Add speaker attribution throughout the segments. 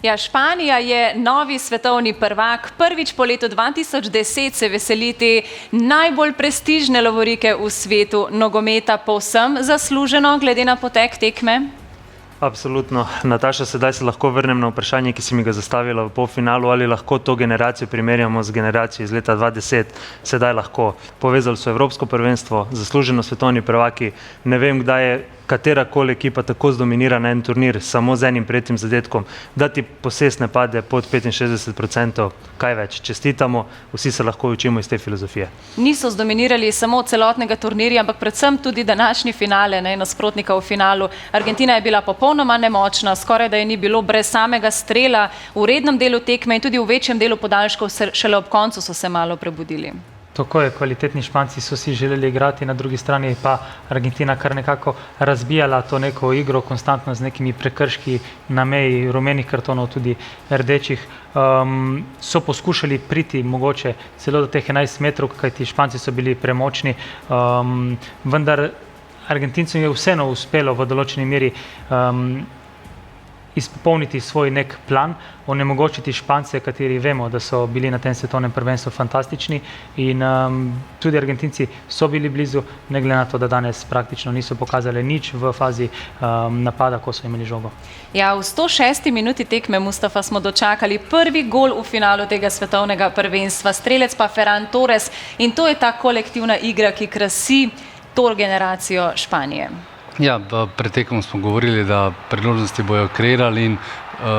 Speaker 1: Ja, Španija je novi svetovni prvak. Prvič po letu 2010 se veseli te najbolj prestižne lovorike v svetu nogometa, povsem zasluženo glede na potek tekme.
Speaker 2: Absolutno. Nataša, sedaj se lahko vrnem na vprašanje, ki si mi ga zastavila v polfinalu, ali lahko to generacijo primerjamo z generacijo iz leta 2010. Sedaj lahko. Povezali so Evropsko prvenstvo, zasluženo svetovni prvaki. Ne vem, kdaj je katerakoli ekipa tako zdominirana en turnir samo z enim pretim zadetkom, da ti posest ne pade pod 65%, kaj več. Čestitamo, vsi se lahko učimo iz te filozofije.
Speaker 1: Niso zdominirali samo celotnega turnirja, ampak predvsem tudi današnji finale, nasprotnika v finalu. Argentina je bila popolnoma nemočna, skoraj da je ni bilo brez samega strela v rednem delu tekme in tudi v večjem delu podaljškov, šele ob koncu so se malo prebudili.
Speaker 3: Tako je, kvalitetni Španci so si želeli igrati, na drugi strani pa Argentina kar nekako razbijala to neko igro, konstantno z nekimi prekrški na meji rumenih kartonov, tudi rdečih. So poskušali priti mogoče celo do teh 11 metrov, kajti Španci so bili premočni, vendar Argentincem je vseeno uspelo v določeni meri izpolniti svoj nek plan, onemogočiti Špance, kateri vemo, da so bili na tem svetovnem prvenstvu fantastični in tudi Argentinci so bili blizu, ne glede na to, da danes praktično niso pokazali nič v fazi napada, ko so imeli žogo.
Speaker 1: Ja, v 106. minuti tekme, Mustafa, smo dočakali prvi gol v finalu tega svetovnega prvenstva, strelec pa Ferran Torres, in to je ta kolektivna igra, ki krasi to generacijo Španije.
Speaker 4: Ja, pred tekmom smo govorili, da priložnosti bojo kreirali in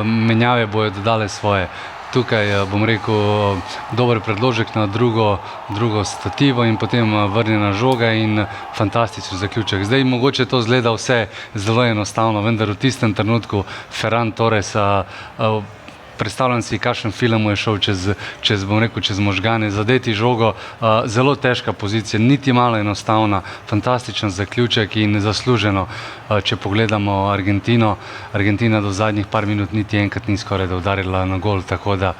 Speaker 4: menjave bojo dodale svoje. Tukaj, bom rekel, dober predložek na drugo stativo in potem vrnjena žoga in fantastičen zaključek. Zdaj mogoče to zgleda vse zelo enostavno, vendar v tistem trenutku Ferran Torres, predstavljam si, kakšen film mu je šel čez možgane, zadeti žogo, zelo težka pozicija, niti malo enostavna, fantastičen zaključek in zasluženo. Če pogledamo Argentino, Argentina do zadnjih par minut niti enkrat ni skoraj da udarila na gol, tako da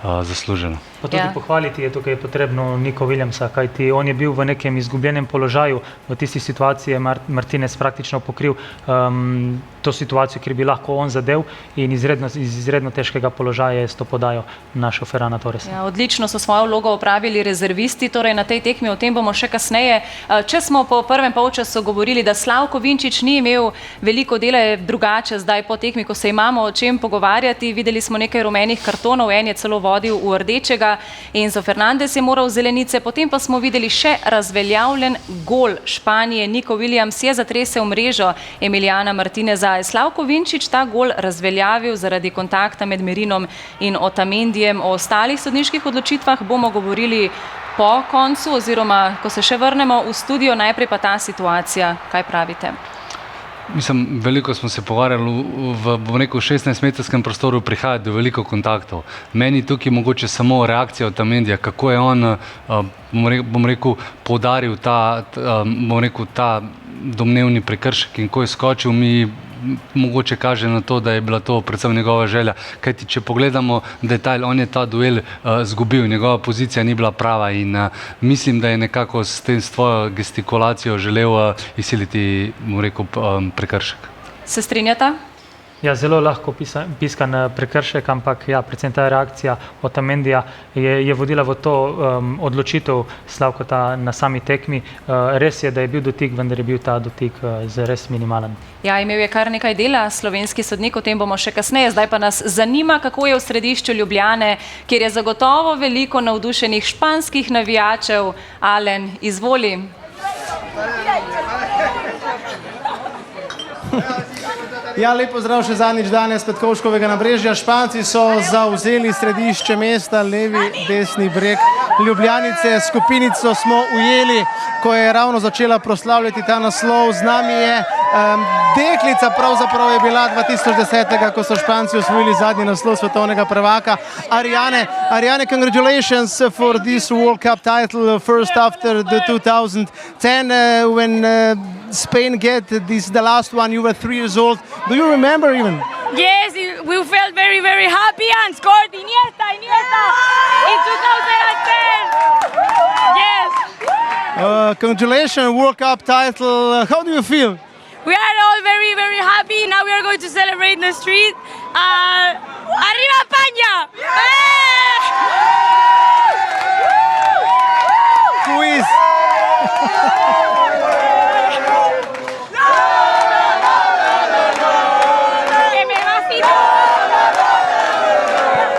Speaker 4: zasluženo.
Speaker 3: Pa tudi pohvaliti je tukaj potrebno Nico Williamsa, kajti on je bil v nekem izgubljenem položaju, v tisti situaciji je Martinez praktično pokril to situacijo, kjer bi lahko on zadev in iz izredno težkega položaja je s to podajo našel Ferrana Torresa.
Speaker 1: Ja, odlično so svojo vlogo opravili rezervisti, torej na tej tekmi, o tem bomo še kasneje. Če smo po prvem polčasu govorili, da Slavko Vinčić ni imel veliko dela, je drugače zdaj po tekmi, ko se imamo o čem pogovarjati. Videli smo nekaj rumenih kartonov, en je celo vodil v rdečega, Enzo Fernandez je moral zelenice, potem pa smo videli še razveljavljen gol Španije. Nico Williams je zatresel mrežo Emiliana Martineza. Je Slavko Vinčić ta gol razveljavil zaradi kontakta med Merinom in Otamendijem? O ostalih sodniških odločitvah bomo govorili po koncu, oziroma ko se še vrnemo v studio, najprej pa ta situacija. Kaj pravite?
Speaker 4: Mislim, veliko smo se pogovarjali v 16-metrskem prostoru, prihaja do veliko kontaktov. Meni tukaj mogoče samo reakcija Otamendija, kako je on, bom rekel, poudaril ta domnevni prekršek in ko je skočil, mi mogoče kaže na to, da je bila to predvsem njegova želja. Kajti, če pogledamo detajl, on je ta duel zgubil, njegova pozicija ni bila prava in mislim, da je nekako s tvojo gestikulacijo želel izsiliti, bom rekel, prekršek.
Speaker 1: Se strinjata?
Speaker 3: Ja, zelo lahko piskan prekršek, ampak ja, predvsem ta reakcija Otamendija je vodila v to odločitev Slavkota na sami tekmi. Res je, da je bil dotik, vendar je bil ta dotik res minimalen.
Speaker 1: Ja, imel je kar nekaj dela slovenski sodnik, o tem bomo še kasneje. Zdaj pa nas zanima, kako je v središču Ljubljane, kjer je zagotovo veliko navdušenih španskih navijačev. Alen, izvoli.
Speaker 5: Ja, lep pozdrav še zadnjič danes Petkovškovega nabrežja. Španci so zavzeli središče mesta, levi, desni breg Ljubljanice. Skupinico smo ujeli, ko je ravno začela proslavljati ta naslov. Z nami je deklica, pravzaprav je bila 2010, ko so Španci osvojili zadnji naslov svetovnega prvaka. Ariane, congratulations for this World Cup title, first after the 2010, when Spain get this, the last one, you were 3 years old. Do you remember even?
Speaker 6: Yes, we felt very, very happy and scored Iniesta in 2010. Yes.
Speaker 5: Congratulations, World Cup title. How do you feel?
Speaker 6: We are all very, very happy. Now we are going to celebrate in the street. Arriba España!
Speaker 5: Who is?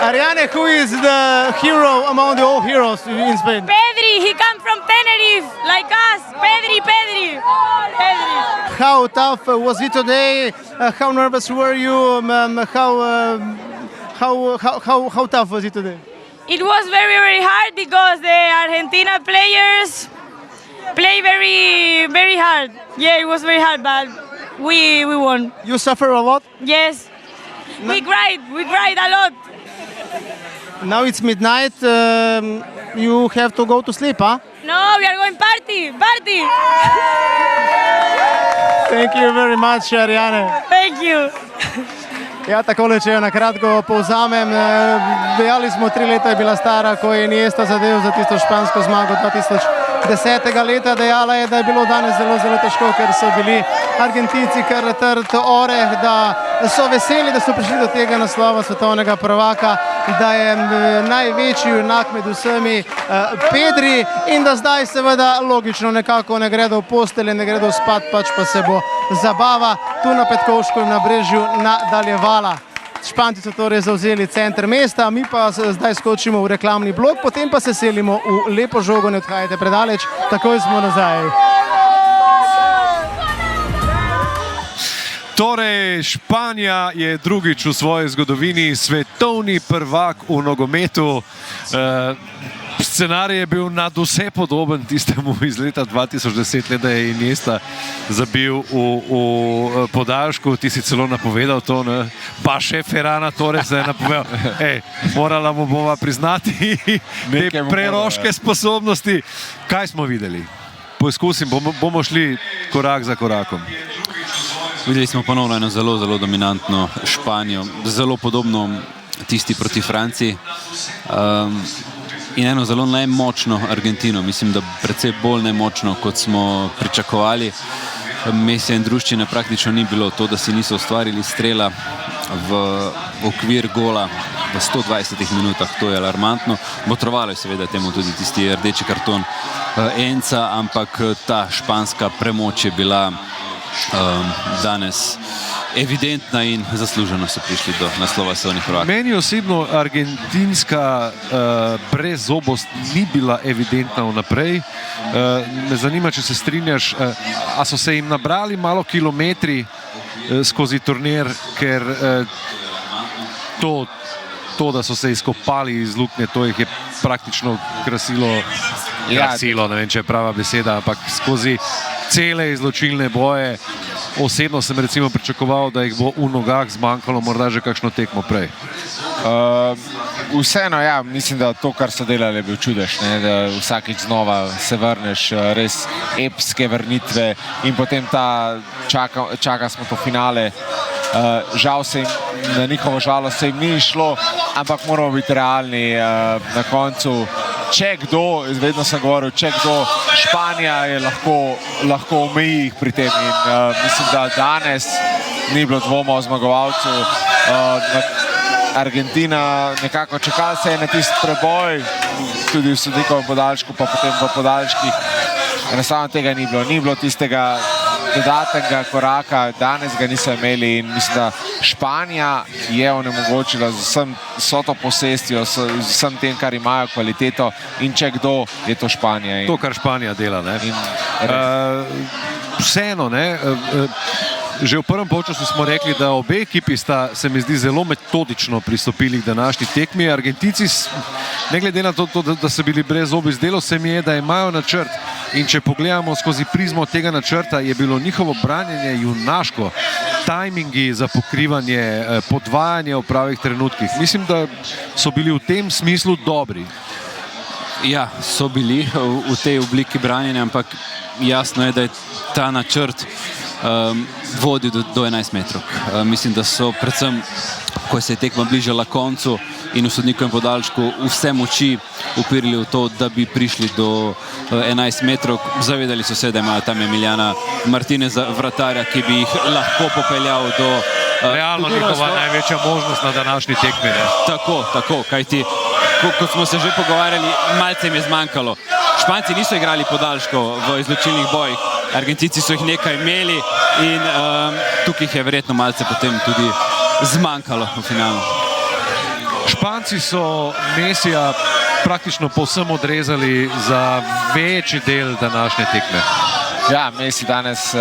Speaker 5: Ariane, who is the hero among the all heroes in Spain?
Speaker 6: Pedri, he comes from Tenerife, like us. Pedri.
Speaker 5: How tough was it today? How nervous were you? How tough was it today?
Speaker 6: It was very, very hard because the Argentina players play very, very hard. Yeah, it was very hard, but we won.
Speaker 5: You suffer a lot.
Speaker 6: Yes, we cried a lot.
Speaker 5: Now it's midnight. You have to go to sleep, huh?
Speaker 6: No, we are going party.
Speaker 5: Thank you very much, Ariane.
Speaker 6: Thank you.
Speaker 5: Ja, takole, če jo na kratko povzamem. Dejali smo, 3 leta je bila stara, ko je Iniesta zadel za tisto špansko zmago 2010. leta. Dejala je, da je bilo danes zelo, zelo težko, ker so bili Argentinci kar trd oreh, da so veseli, da so prišli do tega naslova svetovnega prvaka, da je največji junak med vsemi Pedri in da zdaj seveda logično nekako ne gredo v postelje, ne gredo spat, pač pa se bo zabava tu na Petkovškovem nabrežju nadaljevala. Španci so torej zavzeli center mesta, mi pa zdaj skočimo v reklamni blok, potem pa se selimo v lepo žogo, ne odhajajte predaleč, takoj smo nazaj.
Speaker 7: Torej, Španija je drugič v svoji zgodovini svetovni prvak v nogometu. Scenarij je bil nadvse podoben tistemu iz leta 2010, da je Iniesta zabil v podaljšku. Ti si celo napovedal to, ne? Pa še Ferrana Torres je napovedal. Morala mu bova priznati te preroške sposobnosti. Kaj smo videli? Poizkusim, bomo šli korak za korakom.
Speaker 8: Videli smo ponovno eno zelo, zelo dominantno Španijo, zelo podobno tisti proti Franciji in eno zelo nemočno Argentino. Mislim, da precej bolj nemočno, kot smo pričakovali. Mesija in druščine praktično ni bilo. To, da si niso ustvarili strela v okvir gola v 120 minutah, to je alarmantno. Botrovalo je seveda temu tudi tisti rdeči karton Enca, ampak ta španska premoč je bila danes evidentna in zasluženo so prišli do naslova svetovnih prvakov.
Speaker 7: Meni osebno argentinska brezzobost ni bila evidentna vnaprej. Me zanima, če se strinjaš, a so se jim nabrali malo kilometri skozi turnir, ker to, da so se izkopali iz luknje, to jih je praktično krasilo, ne vem, če je prava beseda, ampak skozi cele izločilne boje. Osebno sem recimo pričakoval, da jih bo v nogah zmanjkalo morda že kakšno tekmo prej.
Speaker 9: Vseeno, ja, mislim, da to, kar so delali, je bil čudež, da vsakič znova se vrneš, res epske vrnitve in potem čaka smo to finale. Žal se jim, na njihovo žalost se jim ni šlo, ampak moramo biti realni na koncu. Če kdo, vedno sem govoril, če kdo, Španija je lahko omeji jih pri tem in mislim, da danes ni bilo dvoma o zmagovalcu. Argentina nekako čakala se je na tisti preboj, tudi v sodnikovem podaljšku, pa potem v podaljških. Enostavno tega ni bilo tistega dodatnega koraka, danes ga niso imeli in mislim, da Španija je onemogočila z vso to posestjo, z vsem tem, kar imajo kvaliteto in če kdo, je to Španija.
Speaker 7: To, kar Španija dela, ne? Vseeno, ne? Že v prvem polčasu smo rekli, da obe ekipi sta, se mi zdi, zelo metodično pristopili k današnji tekmi. Argentinci, ne glede na to, da so bili brez zobi, zdelo se mi je, da imajo načrt. In če pogledamo skozi prizmo tega načrta, je bilo njihovo branjenje junaško. Tajmingi za pokrivanje, podvajanje v pravih trenutkih. Mislim, da so bili v tem smislu dobri.
Speaker 8: Ja, so bili v tej obliki branjenja, ampak jasno je, da je ta načrt vodil do 11 metrov. Mislim, da so predvsem, ko se je tekma bližala koncu in v sodnikovem podaljšku, vse moči upirili v to, da bi prišli do 11 metrov. Zavedali so se, da imajo tam Emiliana Martineza, vratarja, ki bi jih lahko popeljal do
Speaker 7: Realno njihova največja možnost na današnji tekmi.
Speaker 8: Tako, kajti kot smo se že pogovarjali, malce jim je zmanjkalo. Španci niso igrali podaljškov v izločilnih bojih, Argentinci so jih nekaj imeli in tukaj jih je verjetno malce potem tudi zmanjkalo v finalu.
Speaker 7: Španci so Messija praktično povsem odrezali za večji del današnje tekme.
Speaker 9: Ja, Messi danes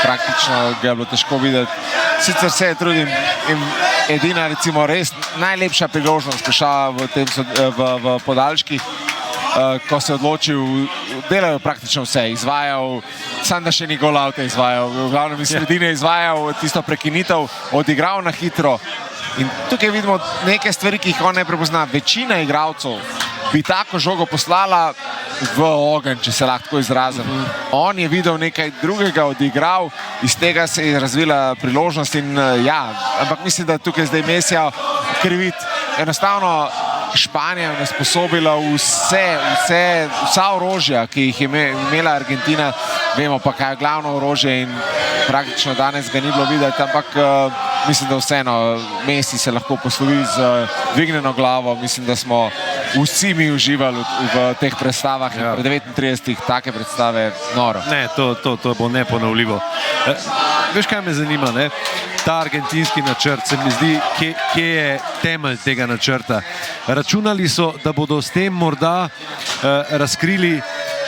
Speaker 9: praktično ga je bilo težko videti. Sicer se trudim in edina recimo res najlepša priložnost prišla v podaljških, ko se je odločil, delajo praktično vse, izvajal, sam da še ni gol avta izvajal, v glavnem iz sredine izvajal tisto prekinitev, odigral na hitro. In tukaj vidimo neke stvari, ki jih on ne prepozna. Večina igralcev bi tako žogo poslala v ogenj, če se lahko tako izrazim. On je videl nekaj drugega, odigral, iz tega se je razvila priložnost in ja, ampak mislim, da tukaj zdaj Messija kriviti. Enostavno Španija je nasposobila vsa orožja, ki jih je imela Argentina, vemo pa, kaj je glavno orožje in praktično danes ga ni bilo videti, ampak mislim, da vseeno Messi se lahko poslovi z dvignjeno glavo. Mislim, da smo vsi mi uživali v teh predstavah in v 39 take predstave noro.
Speaker 7: Ne, to bo neponovljivo. Veš, kaj me zanima, ne? Ta argentinski načrt, se mi zdi, kje je temelj tega načrta. Računali so, da bodo s tem morda razkrili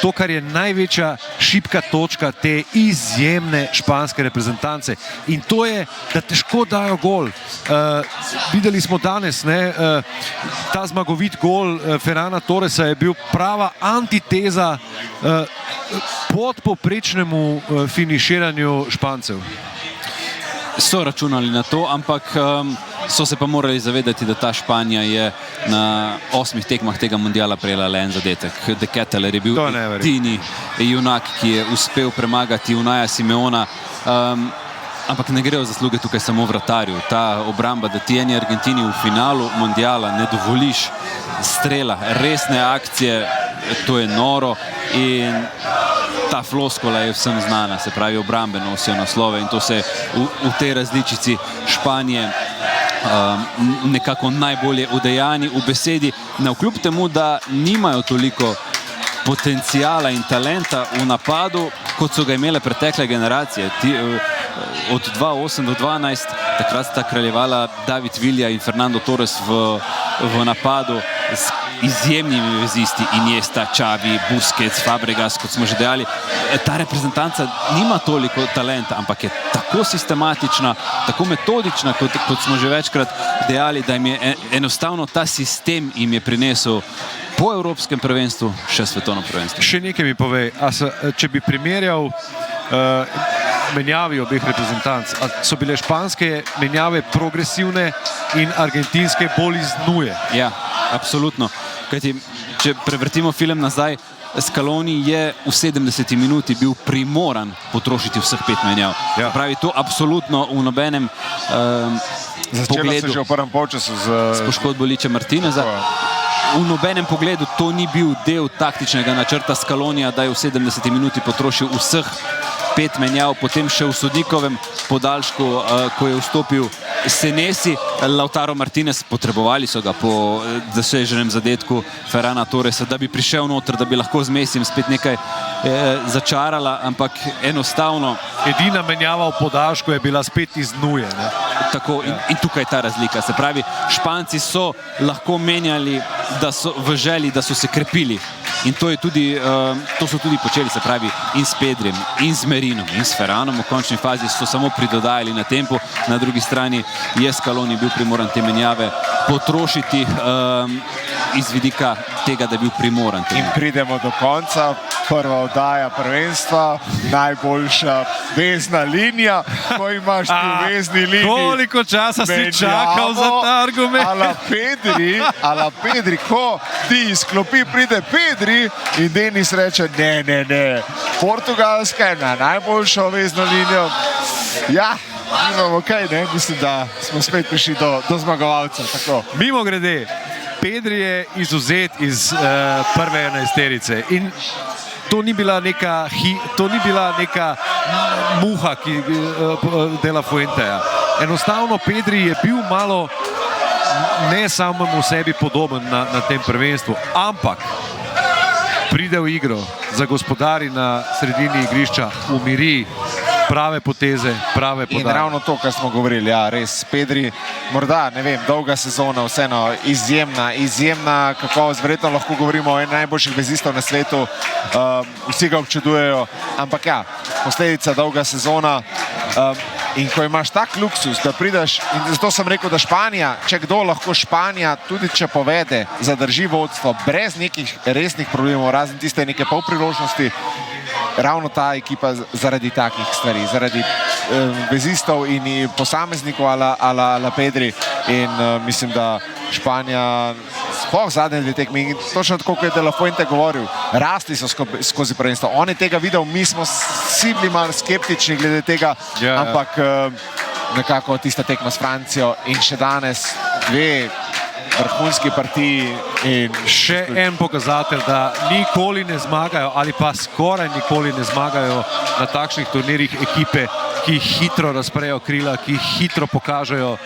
Speaker 7: to, kar je največja šibka točka te izjemne španske reprezentance. In to je, da težko dajo gol. Videli smo danes, ta zmagovit gol Ferrana Torresa je bil prava antiteza podpoprečnemu finiširanju Špancev.
Speaker 8: So računali na to, ampak so se pa morali zavedati, da ta Španija je na 8 tekmah tega mundiala prejela le en zadetek. De Ketelaere je bil edini junak, ki je uspel premagati Unaja Simeona. Ampak ne grejo zasluge tukaj samo vratarju. Ta obramba, da ti eni Argentini v finalu mundiala ne dovoliš strela, resne akcije, to je noro in ta floskola je vsem znana, se pravi obrambe nosijo naslove in to se v tej različici Španije nekako najbolje udejani v besedi, navkljub temu, da nimajo toliko potencijala in talenta v napadu, kot so ga imele pretekle generacije. Od 2008 do 2012, takrat sta kraljevala David Villa in Fernando Torres v napadu z izjemnimi vezisti, Iniesta, Xavi, Busquets, Fabregas, kot smo že dejali. Ta reprezentanca nima toliko talenta, ampak je tako sistematična, tako metodična, kot smo že večkrat dejali, da jim je enostavno ta sistem jim je prinesel po evropskem prvenstvu še svetovno prvenstvo.
Speaker 7: Še nekaj mi povej, če bi primerjal menjavi obeh reprezentanc, so bile španske menjave progresivne in argentinske bolj iz nuje?
Speaker 8: Ja, absolutno. Kajti, če prevrtimo film nazaj, Scaloni je v 70 minuti bil primoran potrošiti vseh 5 menjav.
Speaker 7: Ja.
Speaker 8: Pravi, to absolutno v nobenem
Speaker 9: Začelo se že v prvem polčasu
Speaker 8: s poškodbo Liče Martineza. V nobenem pogledu to ni bil del taktičnega načrta Scalonija, da je v 70 minuti potrošil vseh 5 menjav, potem še v sodnikovem podaljšku, ko je vstopil Senesi, Lautaro Martinez, potrebovali so ga po doseženem zadetku Ferrana Torresa, da bi prišel noter, da bi lahko z Messijem spet nekaj začarala, ampak enostavno...
Speaker 7: Edina menjava v podaljšku je bila spet iz nuje, ne?
Speaker 8: Tako, in tukaj je ta razlika. Se pravi, Španci so lahko menjali v želji, da so se krepili. In to so tudi počeli, se pravi, in s Pedrim, in z Merinom, in s Ferranom. V končni fazi so samo pridodajali na tempu. Na drugi strani je Scaloni bil primoran te menjave potrošiti iz vidika tega, da je bil primoran.
Speaker 9: In pridemo do konca. Prva oddaja prvenstva, najboljša vezna linija, ko imaš ti v vezni liniji.
Speaker 7: Koliko časa si čakal za ta argument?
Speaker 9: Ala Pedri, ko ti izklopi, pride Pedri in Denis reče, ne, Portugalska je na najboljšo vezno linijo. Ja, imamo kaj, ne? Mislim, da smo spet prišli do zmagovalca.
Speaker 7: Mimo grede, Pedri je izuzet iz prve enajsterice in to ni bila neka muha, ki De La Fuenteja. Enostavno Pedri je bil malo ne samemu sebi podoben na tem prvenstvu, ampak pride v igro, zagospodari na sredini igrišča, umiri prave poteze, prave podaje.
Speaker 9: In ravno to, kar smo govorili, ja, res, Pedri, morda, ne vem, dolga sezona, vseeno izjemna kakovost, verjetno lahko govorimo o enem najboljših vezistov na svetu, vsi ga občudujejo, ampak ja, posledica dolga sezona, in ko imaš tak luksus, da prideš, in zato sem rekel, da Španija, če kdo lahko Španija, tudi če povede, zadrži vodstvo, brez nekih resnih problemov, razen tiste neke polpriložnosti, ravno ta ekipa zaradi takih stvari, zaradi vezistov in posameznikov ala Pedri, in mislim, da Španija sploh zadnje dve tekmi, in točno tako, kot je De La Fuente govoril, rasli so skozi prvenstvo. On je tega videl, mi smo vsi bili malo skeptični glede tega, ampak nekako tista tekma s Francijo in še danes dve vrhunski partiji. In
Speaker 7: še en pokazatelj, da nikoli ne zmagajo ali pa skoraj nikoli ne zmagajo na takšnih turnirjih ekipe, ki hitro razprejo krila, ki hitro pokažejo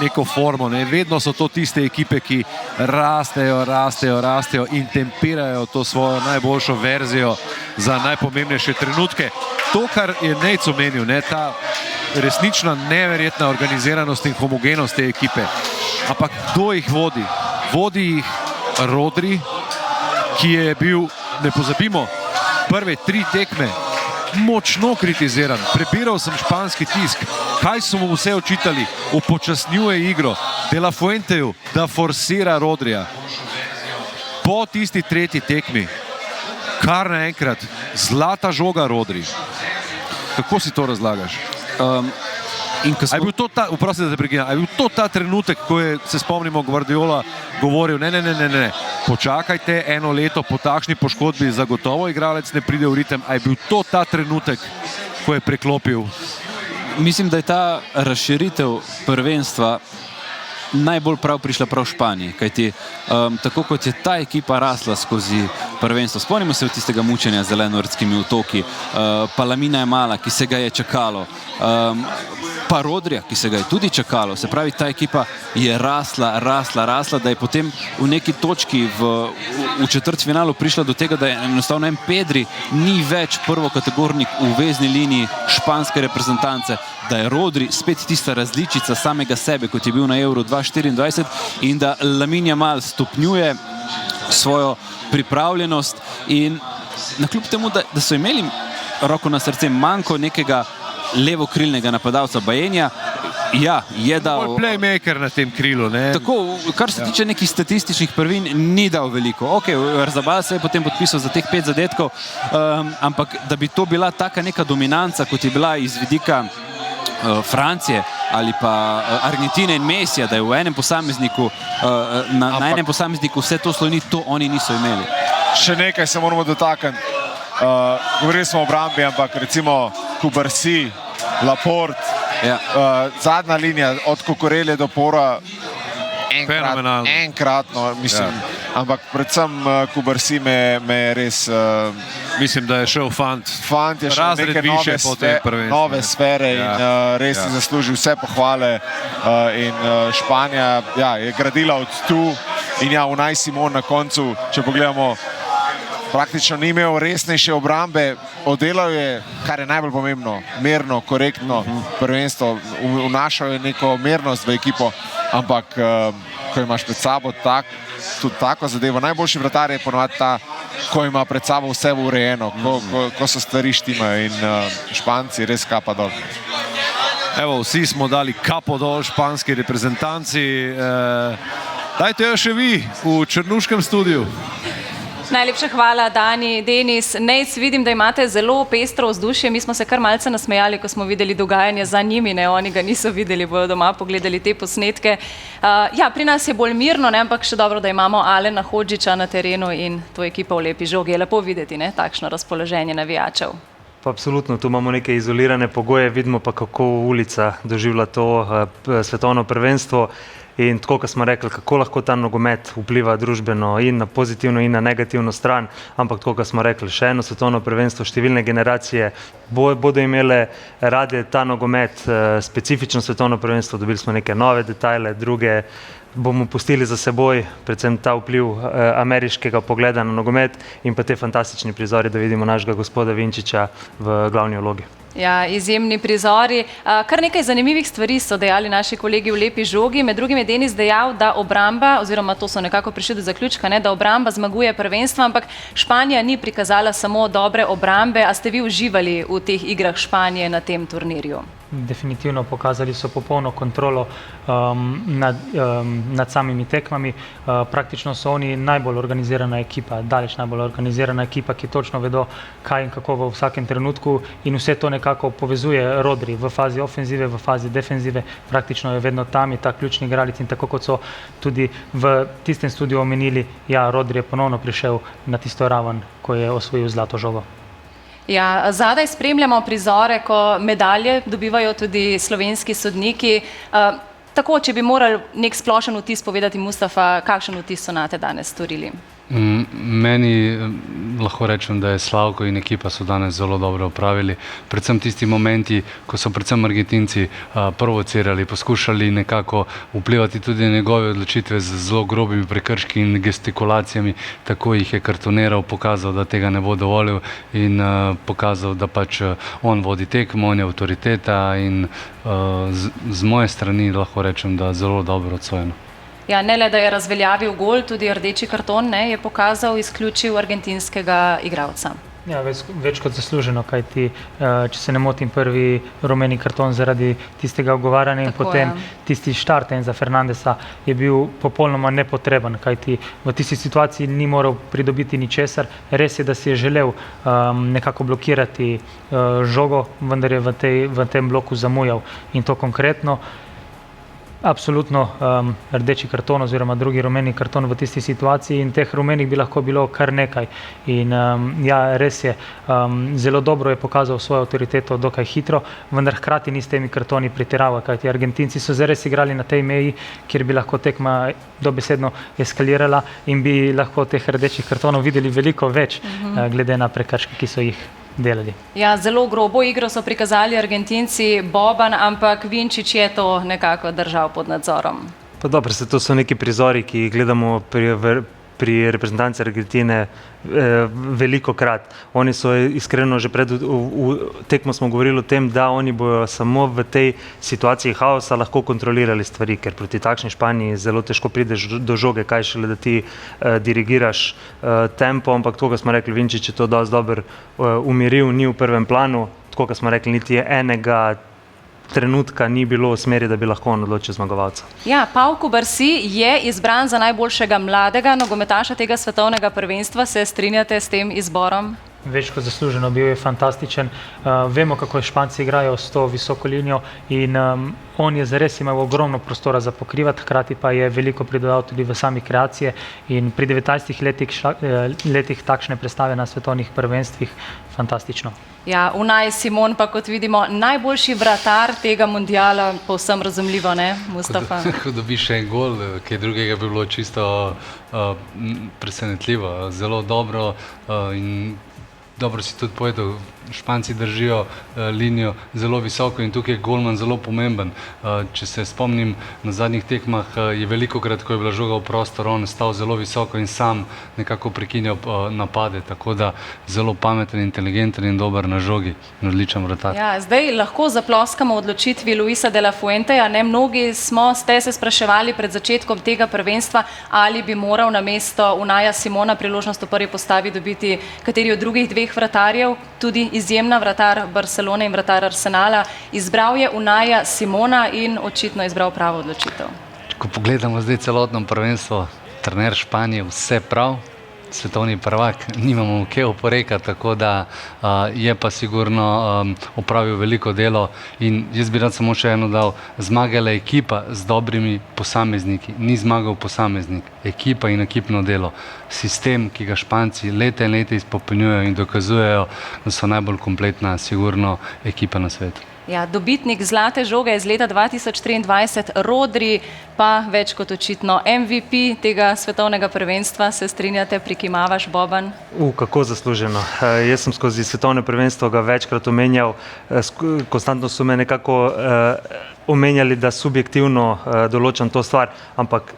Speaker 7: neko formo. Vedno so to tiste ekipe, ki rastejo in tempirajo to svojo najboljšo verzijo za najpomembnejše trenutke. To, kar je Nejc omenil, ta resnična neverjetna organiziranost in homogenost te ekipe. Ampak kdo jih vodi? Vodi jih Rodri, ki je bil, ne pozabimo, prve 3 tekme močno kritiziran. Prebiral sem španski tisk, kaj so mu vse očitali, upočasnjuje igro, De La Fuenteju, da forsira Rodrija. Po tisti 3. tekmi, kar naenkrat, zlata žoga Rodri. Kako si to razlagaš? A je bil to ta, vprosti, da te prekinem, a je bil to ta trenutek, ko je, se spomnimo, Guardiola govoril, ne, počakajte 1 leto, po takšni poškodbi zagotovo igralec ne pride v ritem, a je bil to ta trenutek, ko je preklopil?
Speaker 8: Mislim, da je ta razširitev prvenstva najbolj prav prišla prav v Španiji, kajti tako kot je ta ekipa rasla skozi prvenstvo, spomnimo se od tistega mučenja z Zelenortskimi otoki, pa Lamina Jamala, ki se ga je čakalo, pa Rodrija, ki se ga je tudi čakalo. Se pravi, ta ekipa je rasla, da je potem v neki točki v četrtfinalu prišla do tega, da je enostavno Pedri ni več prvokategornik v vezni liniji španske reprezentance, da je Rodri spet tista različica samega sebe, kot je bil na Euro 2024, in da Lamine Yamal stopnjuje svojo pripravljenost, in nakljub temu, da so imeli roko na srce manjko nekega levokrilnega napadalca Bajenja, ja, je dal...
Speaker 7: Playmaker na tem krilu, ne?
Speaker 8: Tako, kar se tiče nekih statističnih prvin, ni dal veliko. Ok, Arzabal se je potem podpisal za teh 5 zadetkov, ampak da bi to bila taka neka dominanca, kot je bila iz vidika Francije ali pa Argentine in Mesija, da je v enem posamezniku, na enem posamezniku vse to sloni, to oni niso imeli.
Speaker 9: Še nekaj se moramo dotakniti. Govorili smo o obrambi, ampak recimo Cubarsí, Laporte, zadnja linija od Cucurelle do Pora, enkratno, mislim, ampak predvsem Cubarsí me res...
Speaker 7: Mislim, da je šel fant
Speaker 9: je šel neke nove sfere in res si zaslužil vse pohvale, in Španija je gradila od tu, in Unai Simon na koncu, če pogledamo, praktično ni imel resnejše obrambe, oddelal je, kar je najbolj pomembno, merno, korektno prvenstvo, vnašal je neko mernost v ekipo, ampak ko imaš pred sabo tudi tako zadevo, najboljši vratar je ponovadi ta, ko ima pred sabo vse urejeno, ko so stvari štimajo, in Španci res kapa dol.
Speaker 7: Evo, vsi smo dali kapo dol španski reprezentanci. Dajte jo še vi v Črnuškem studiu.
Speaker 1: Najlepša hvala, Dani, Denis. Nejc, vidim, da imate zelo pestro vzdušje. Mi smo se kar malce nasmejali, ko smo videli dogajanje za njimi. Oni ga niso videli, bojo doma pogledali te posnetke. Pri nas je bolj mirno, ampak še dobro, da imamo Alena Hodžića na terenu in to ekipo v lepi žogi. Je lepo videti takšno razpoloženje navijačev.
Speaker 2: Pa absolutno, tu imamo neke izolirane pogoje, vidimo pa, kako ulica doživlja to svetovno prvenstvo. In tako, kot smo rekli, kako lahko ta nogomet vpliva družbeno in na pozitivno in na negativno stran, ampak tako, kot smo rekli, še eno svetovno prvenstvo, številne generacije bodo imele rade ta nogomet, specifično svetovno prvenstvo, dobili smo neke nove detajle, druge bomo pustili za seboj, predvsem ta vpliv ameriškega pogleda na nogomet in pa te fantastični prizori, da vidimo našega gospoda Vinčiča v glavni vlogi.
Speaker 1: Ja, izjemni prizori. Kar nekaj zanimivih stvari so dejali naši kolegi v Lepi žogi. Med drugim je Denis dejal, da obramba, oziroma to so nekako prišli do zaključka, da obramba zmaguje prvenstvo, ampak Španija ni prikazala samo dobre obrambe. A ste vi uživali v teh igrah Španije na tem turnirju?
Speaker 3: Definitivno pokazali so popolno kontrolo nad samimi tekmami. Praktično so oni najbolj organizirana ekipa, daleč najbolj organizirana ekipa, ki točno vedo, kaj in kako v vsakem trenutku, in vse to nekako povezuje Rodri v fazi ofenzive, v fazi defenzive. Praktično je vedno tam, je ta ključni igralec, in tako kot so tudi v tistem studiu omenili, ja, Rodri je ponovno prišel na tisto raven, ko je osvojil zlato žogo.
Speaker 1: Ja, zadaj spremljamo prizore, ko medalje dobivajo tudi slovenski sodniki. Tako, če bi morali nek splošen vtis povedati, Mustafa, kakšen vtis so nate danes storili?
Speaker 4: Meni lahko rečem, da je Slavko in ekipa so danes zelo dobro opravili. Predvsem tisti momenti, ko so predvsem Argentinci provocirali, poskušali nekako vplivati tudi na njegove odločitve z zelo grobimi prekrški in gestikulacijami. Tako jih je kartoniral, pokazal, da tega ne bo dovolil, in pokazal, da pač on vodi tekmo, on je avtoriteta, in z moje strani lahko rečem, da zelo dobro odsojeno.
Speaker 1: Ja, ne le, da je razveljavil gol, tudi rdeči karton je pokazal, izključil argentinskega igralca.
Speaker 3: Ja, več kot zasluženo, kajti, če se ne motim, prvi rumeni karton zaradi tistega ogovarjanja in potem tisti štart za Fernandesa je bil popolnoma nepotreben, kajti v tisti situaciji ni moral pridobiti ničesar. Res je, da si je želel nekako blokirati žogo, vendar je v tem bloku zamujal, in to konkretno. Absolutno rdeči karton oziroma drugi rumeni karton v tisti situaciji, in teh rumenih bi lahko bilo kar nekaj. In ja, res je, zelo dobro je pokazal svojo avtoriteto dokaj hitro, vendar hkrati ni s temi kartoni pretiraval, kajti Argentinci so zares igrali na tej meji, kjer bi lahko tekma dobesedno eskalirala in bi lahko teh rdečih kartonov videli veliko več, glede na prekrške, ki so jih delali. Ja,
Speaker 1: zelo grobo igro so prikazali Argentinci, Boban, ampak Vinčič je to nekako držal pod nadzorom.
Speaker 2: Pa dobro, to so neki prizori, ki jih gledamo pri reprezentanci Argentine veliko krat. Oni so iskreno že pred tekmo smo govorili o tem, da oni bojo samo v tej situaciji haosa lahko kontrolirali stvari, ker proti takšni Španiji zelo težko prideš do žoge, kaj šele, da ti dirigiraš tempo, ampak to, ko smo rekli, Vinčič je to dosti dobro umiril, ni v prvem planu, tako, ko smo rekli, niti enega trenutka ni bilo v smeri, da bi lahko on odločil zmagovalca.
Speaker 1: Ja, Pau Cubarsí je izbran za najboljšega mladega nogometaša tega svetovnega prvenstva. Se strinjate s tem izborom?
Speaker 3: Več kot zasluženo, bil je fantastičen. Vemo, kako Španci igrajo s to visoko linijo, in on je zares imel ogromno prostora za pokrivati, hkrati pa je veliko pridodal tudi v sami kreacije, in pri 19 letih takšne predstave na svetovnih prvenstvih fantastično.
Speaker 1: Ja, Unai Simon pa, kot vidimo, najboljši vratar tega mundiala, povsem razumljivo, ne, Mustafa?
Speaker 4: Ko dobiš en gol, kaj drugega bi bilo čisto presenetljivo, zelo dobro, in dobro si tudi povedal, Španci držijo linijo zelo visoko in tukaj je golman zelo pomemben. Če se spomnim, na zadnjih tekmah je velikokrat, ko je bila žoga v prostor, on stal zelo visoko in sam nekako prekinjal napade, tako da zelo pameten, inteligenten in dober na žogi, odličen vratar.
Speaker 1: Ja, zdaj lahko zaploskamo odločitvi Luisa de la Fuenteja, ne, mnogi ste se spraševali pred začetkom tega prvenstva, ali bi moral namesto Unaja Simona priložnost v prvi postavi dobiti kateri od drugih dveh vratarjev, tudi izjemna vratar Barcelone in vratar Arsenala. Izbral je Unaja Simona in očitno izbral pravo odločitev.
Speaker 4: Ko pogledamo zdaj celotno prvenstvo, trener Španije vse prav, svetovni prvak, nimamo kje oporekati, tako da je pa sigurno opravil veliko delo in jaz bi rad samo še eno dal, zmagala je ekipa z dobrimi posamezniki, ni zmagal posameznik, ekipa in ekipno delo, sistem, ki ga Španci leta in leta izpopolnjujejo in dokazujejo, da so najbolj kompletna, sigurno ekipa na svetu.
Speaker 1: Ja, dobitnik zlate žoge iz leta 2023, Rodri, pa več kot očitno MVP tega svetovnega prvenstva. Se strinjate, prikimavaš, Boban?
Speaker 2: Kako zasluženo. Jaz sem skozi svetovno prvenstvo ga večkrat omenjal, konstantno so me nekako omenjali, da subjektivno določam to stvar, ampak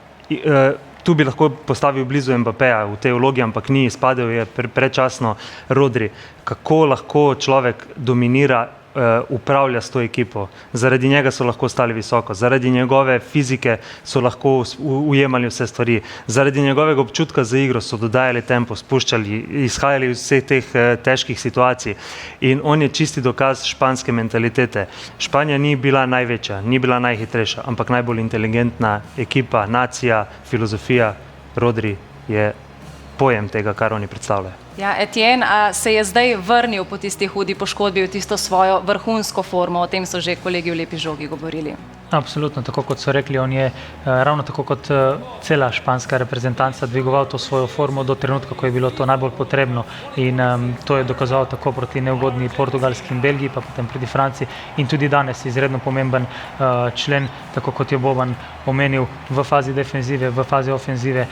Speaker 2: tu bi lahko postavil blizu Mbappéja v tej vlogi, ampak ni, izpadel je predčasno Rodri. Kako lahko človek dominira, upravlja s to ekipo. Zaradi njega so lahko stali visoko, zaradi njegove fizike so lahko ujemali vse stvari, zaradi njegovega občutka za igro so dodajali tempo, spuščali, izhajali iz vseh teh težkih situacij. In on je čisti dokaz španske mentalitete. Španija ni bila največja, ni bila najhitrejša, ampak najbolj inteligentna ekipa, nacija, filozofija. Rodri je pojem tega, kar oni predstavljajo.
Speaker 1: Ja, Etienne, a se je zdaj vrnil po tisti hudi poškodbi v tisto svojo vrhunsko formo? O tem so že kolegi v Lepi žogi govorili.
Speaker 3: Absolutno, tako kot so rekli, on je ravno tako kot cela španska reprezentanca dvigoval to svojo formo do trenutka, ko je bilo to najbolj potrebno in to je dokazal tako proti neugodni Portugalski in Belgiji, pa potem proti Franciji in tudi danes izredno pomemben člen, tako kot je Boban omenil, v fazi defenzive, v fazi ofenzive,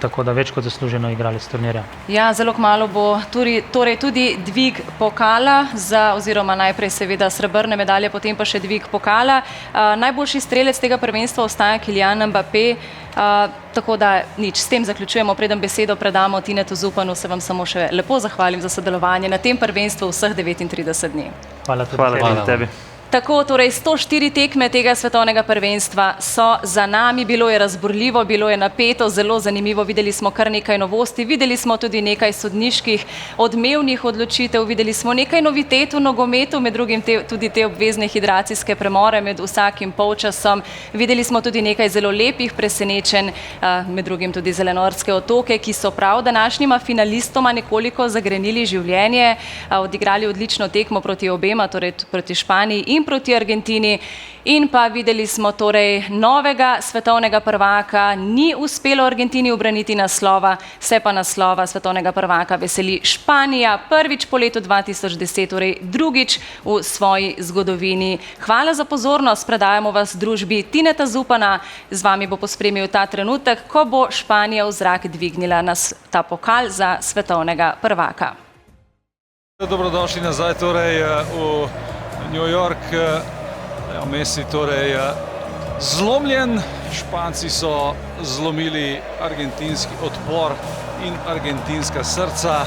Speaker 3: tako da več kot zasluženo igralec turnirja.
Speaker 1: Ja, zelo kmalu bo torej tudi dvig pokala oziroma najprej seveda srebrne medalje, potem pa še dvig pokala. Najboljši strelec tega prvenstva ostaja Kylian Mbappé, tako da nič, s tem zaključujemo. Preden besedo predamo Tinetu Zupanu, se vam samo še lepo zahvalim za sodelovanje na tem prvenstvu vseh 39 dni.
Speaker 3: Hvala
Speaker 2: tebi.
Speaker 1: Tako, torej 104 tekme tega svetovnega prvenstva so za nami, bilo je razburljivo, bilo je napeto, zelo zanimivo, videli smo kar nekaj novosti, videli smo tudi nekaj sodniških odmevnih odločitev, videli smo nekaj novitet v nogometu, med drugim tudi te obvezne hidracijske premore med vsakim polčasom, videli smo tudi nekaj zelo lepih presenečenj, med drugim tudi Zelenortske otoke, ki so prav današnjima finalistoma nekoliko zagrenili življenje, odigrali odlično tekmo proti obema, torej proti Španiji in proti Argentini. In pa videli smo torej novega svetovnega prvaka, ni uspelo Argentini ubraniti naslova, se pa naslova svetovnega prvaka veseli Španija, prvič po letu 2010, torej drugič v svoji zgodovini. Hvala za pozornost, predajamo vas družbi Tineta Zupana, z vami bo pospremil ta trenutek, ko bo Španija v zrak dvignila ta pokal za svetovnega prvaka.
Speaker 10: Dobrodošli nazaj torej v New York, Messi torej zlomljen, Španci so zlomili argentinski odpor in argentinska srca.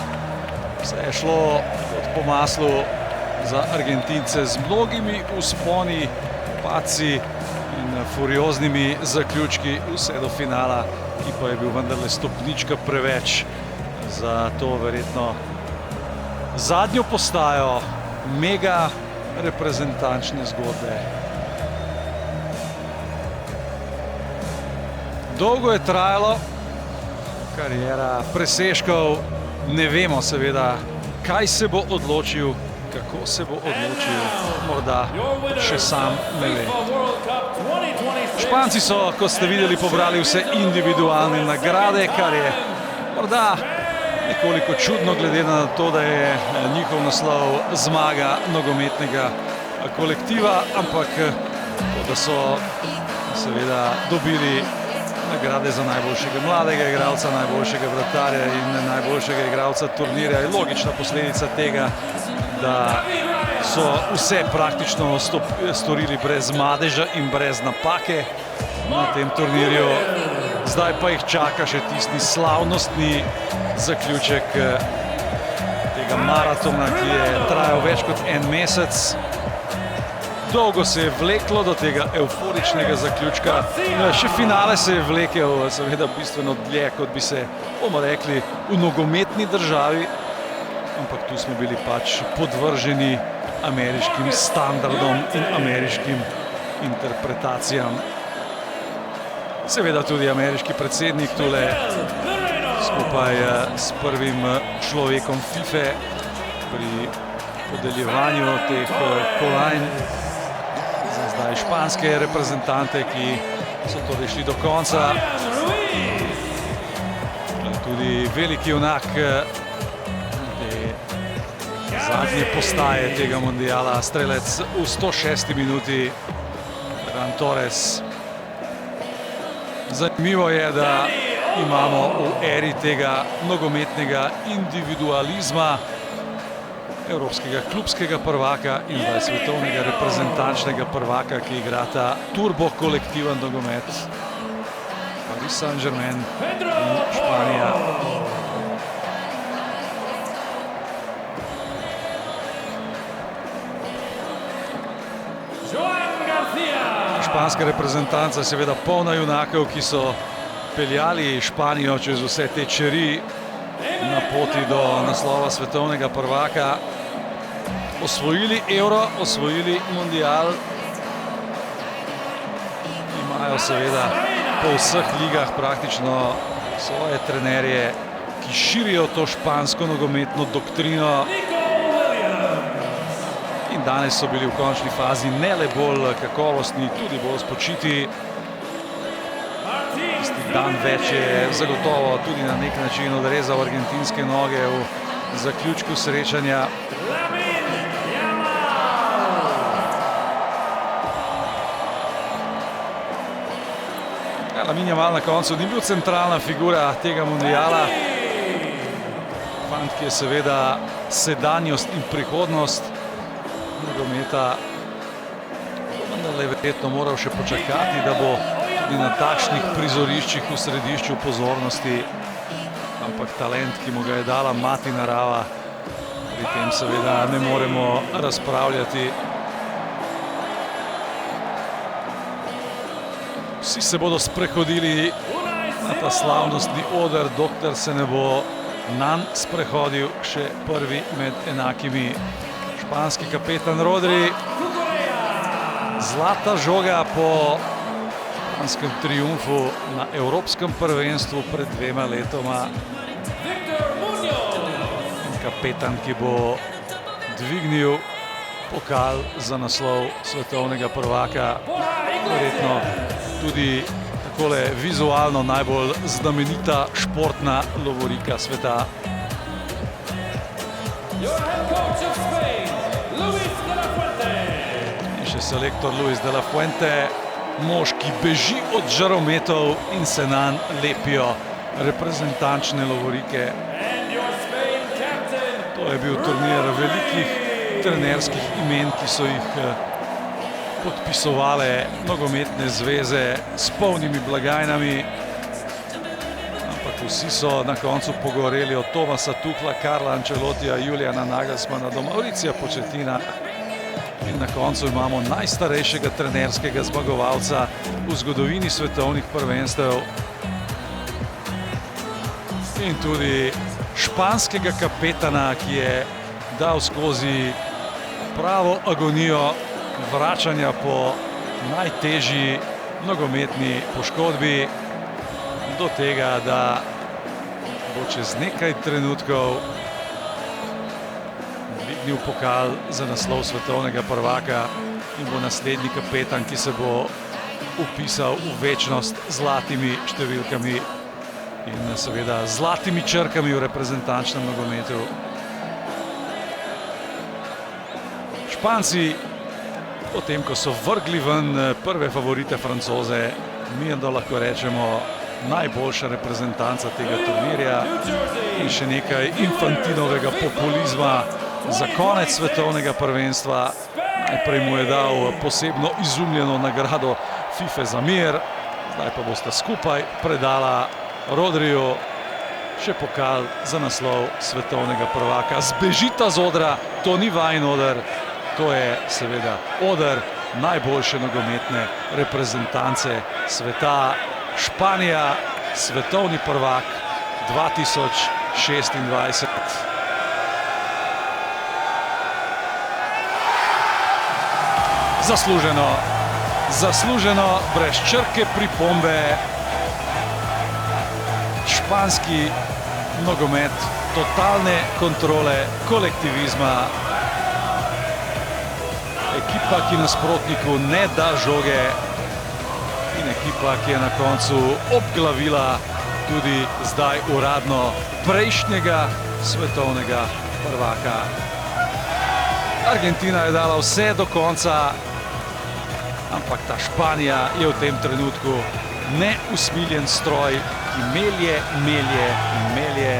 Speaker 10: Vse je šlo kot po maslu za Argentince z mnogimi vzponi, padci in furioznimi zaključki vse do finala, ki pa je bil vendarle stopnička preveč za to verjetno zadnjo postajo mega reprezentančne zgodbe. Dolgo je trajalo, kariera presežkov, ne vemo seveda, kaj se bo odločil, kako se bo odločil, morda še sam ne ve. Španci so, kot ste videli, pobrali vse individualne nagrade, kar je morda nekoliko čudno, glede na to, da je njihov naslov zmaga nogometnega kolektiva, ampak da so seveda dobili nagrade za najboljšega mladega igralca, najboljšega vratarja in najboljšega igralca turnirja, je logična posledica tega, da so vse praktično storili brez madeža in brez napake na tem turnirju. Zdaj pa jih čaka še tisti slavnostni zaključek tega maratona, ki je trajal več kot en mesec. Dolgo se je vleklo do tega euforičnega zaključka. Še finale se je vlekel seveda bistveno dlje, kot bi se, bomo rekli, v nogometni državi. Ampak tu smo bili pač podvrženi ameriškim standardom in ameriškim interpretacijam. Seveda tudi ameriški predsednik tule skupaj s prvim človekom FIFA pri podeljevanju teh kolajn za zdaj španske reprezentante, ki so torej šli do konca. Tudi veliki junak zadnje postaje tega mundiala, strelec v 106. minuti, Ferran Torres. Zanimivo je, da imamo v eri tega nogometnega individualizma, evropskega klubskega prvaka in zdaj svetovnega reprezentančnega prvaka, ki igrata turbo kolektiven nogomet. Paris Saint-Germain in Španija. Španska reprezentanca je seveda polna junakov, ki so peljali Španijo čez vse te čeri na poti do naslova svetovnega prvaka. Osvojili Euro, osvojili mundial. Imajo seveda po vseh ligah praktično svoje trenerje, ki širijo to špansko nogometno doktrino. In danes so bili v končni fazi ne le bolj kakovostni, tudi bolj spočiti. Tisti dan več je zagotovo tudi na nek način odrezal argentinske noge v zaključku srečanja. Lamine Yamal na koncu ni bil centralna figura tega mundiala. Fant, ki je seveda sedanjost in prihodnost nogometa, vendarle verjetno moral še počakati, da bo tudi na takšnih prizoriščih v središču pozornosti. Ampak talent, ki mu ga je dala mati narava, pri tem seveda ne moremo razpravljati. Vsi se bodo sprehodili na ta slavnostni oder, dokler se ne bo nanj sprehodil še prvi med enakimi. Španski kapetan Rodri. Zlata žoga po španskem triumfu na evropskem prvenstvu pred 2 letoma. Kapetan, ki bo dvignil pokal za naslov svetovnega prvaka. Verjetno tudi takole vizualno najbolj znamenita športna lovorika sveta. In še selektor Luis de la Fuente, mož, ki beži od žarometov in se nanj lepijo reprezentančne lovorike. To je bil turnir velikih trenerskih imen, ki so jih podpisovale nogometne zveze s polnimi blagajnami. Ampak vsi so na koncu pogoreli od Tomasa Tuchla, Carla Ancelotija, Juliana Nagelsmana do Mauricija Pochettina. In na koncu imamo najstarejšega trenerskega zmagovalca v zgodovini svetovnih prvenstev. In tudi španskega kapetana, ki je dal skozi pravo agonijo vračanja po najtežji nogometni poškodbi do tega, da bo čez nekaj trenutkov dvignil pokal za naslov svetovnega prvaka in bo naslednji kapetan, ki se bo vpisal v večnost z zlatimi številkami in seveda zlatimi črkami v reprezentančnem nogometu. Španci, potem ko so vrgli ven prve favorite Francoze, mirno lahko rečemo najboljša reprezentanca tega turnirja in še nekaj infantinovega populizma za konec svetovnega prvenstva. Najprej mu je dal posebno izumljeno nagrado FIFA za mir, zdaj pa bosta skupaj predala Rodriju še pokal za naslov svetovnega prvaka. Zbežita z odra, to ni vajin oder, to je seveda oder najboljše nogometne reprezentance sveta. Španija, svetovni prvak 2026. Zasluženo, zasluženo, brez črke pripombe. Španski nogomet totalne kontrole, kolektivizma. Ekipa, ki nasprotniku ne da žoge in ekipa, ki je na koncu obglavila tudi zdaj uradno prejšnjega svetovnega prvaka. Argentina je dala vse do konca, ampak ta Španija je v tem trenutku neusmiljen stroj, ki melje, melje in melje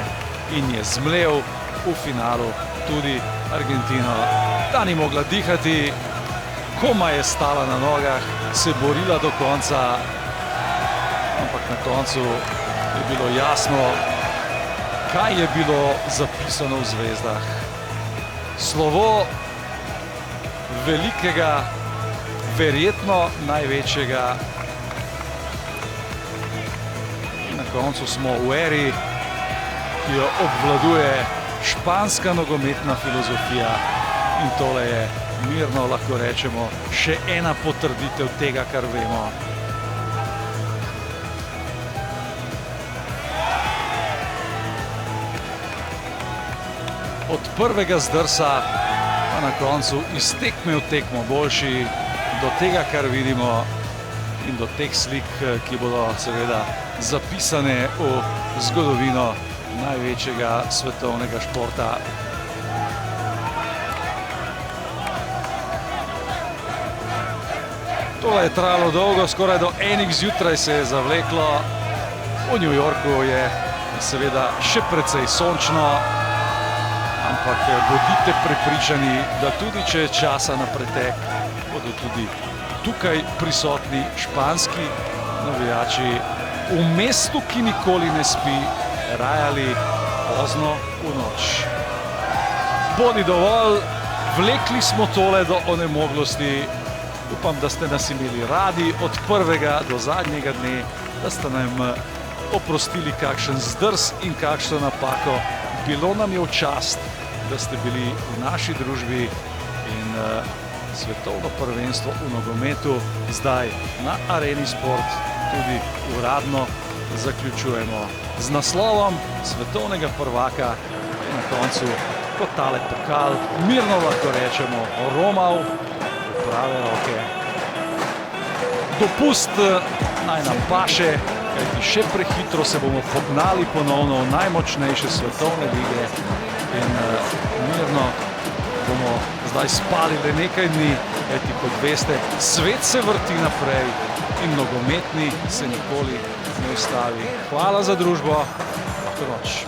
Speaker 10: in je zmlel v finalu tudi Argentino. Ta ni mogla dihati, komaj je stala na nogah, se borila do konca, ampak na koncu je bilo jasno, kaj je bilo zapisano v zvezdah. Slovo velikega, verjetno največjega. In na koncu smo v eri, ki jo obvladuje španska nogometna filozofija. In tole je, mirno lahko rečemo, še ena potrditev tega, kar vemo. Od prvega zdrsa pa na koncu iz tekme v tekmo boljši, do tega, kar vidimo in do teh slik, ki bodo seveda zapisane v zgodovino največjega svetovnega športa. Tole je trajalo dolgo, skoraj do enih zjutraj se je zavleklo. V New Yorku je seveda še precej sončno, ampak bodite prepričani, da tudi če je časa na pretek, bodo tudi tukaj prisotni španski navijači v mestu, ki nikoli ne spi, rajali pozno v noč. Bodi dovolj, vlekli smo tole do onemoglosti. Upam, da ste nas imeli radi od prvega do zadnjega dne, da ste nam oprostili kakšen zdrs in kakšno napako. Bilo nam je v čast, da ste bili v naši družbi in svetovno prvenstvo v nogometu zdaj na Areni Sport tudi uradno zaključujemo z naslovom svetovnega prvaka in na koncu kot tale pokal mirno lahko rečemo romal v prave roke. Dopust naj nam paše, kajti še prehitro se bomo pognali ponovno v najmočnejše svetovne lige in mirno bomo zdaj spali le nekaj dni, kajti kot veste, svet se vrti naprej in nogometni se nikoli ne ustavi. Hvala za družbo, lahko noč.